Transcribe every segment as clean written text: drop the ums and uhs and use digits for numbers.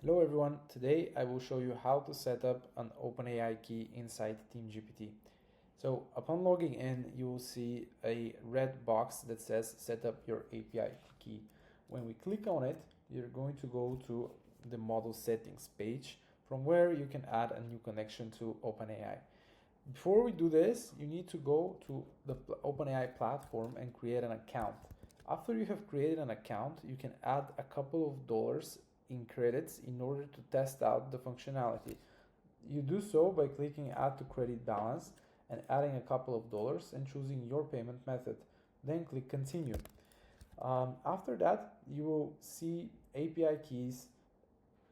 Hello everyone, today I will show you how to set up an OpenAI key inside Team-GPT. So upon logging in, you will see a red box that says set up your API key. When we click on it, you're going to go to the model settings page from where you can add a new connection to OpenAI. Before we do this, you need to go to the OpenAI platform and create an account. After you have created an account, you can add a couple of dollars in credits in order to test out the functionality. You do so by clicking add to credit balance and adding a couple of dollars and choosing your payment method. Then click continue. After that, you will see API keys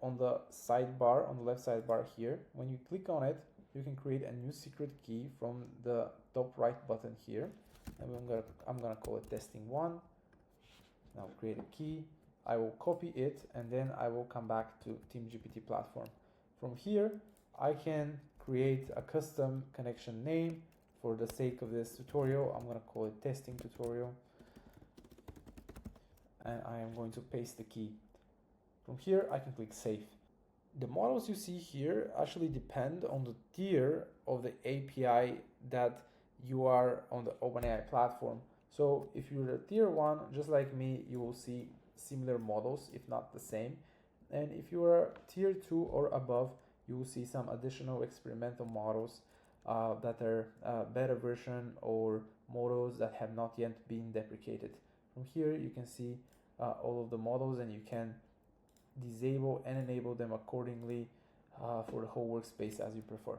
on the sidebar, on the left sidebar here. When you click on it, you can create a new secret key from the top right button here. And I'm gonna call it testing one. Now create a key. I will copy it and then I will come back to Team-GPT platform. From here, I can create a custom connection name. For the sake of this tutorial, I'm going to call it testing tutorial. And I am going to paste the key. From here, I can click save. The models you see here actually depend on the tier of the API that you are on the OpenAI platform. So if you're a tier 1, just like me, you will see similar models, if not the same. And if you are tier 2 or above, you will see some additional experimental models that are beta version or models that have not yet been deprecated. From here, you can see all of the models and you can disable and enable them accordingly for the whole workspace as you prefer.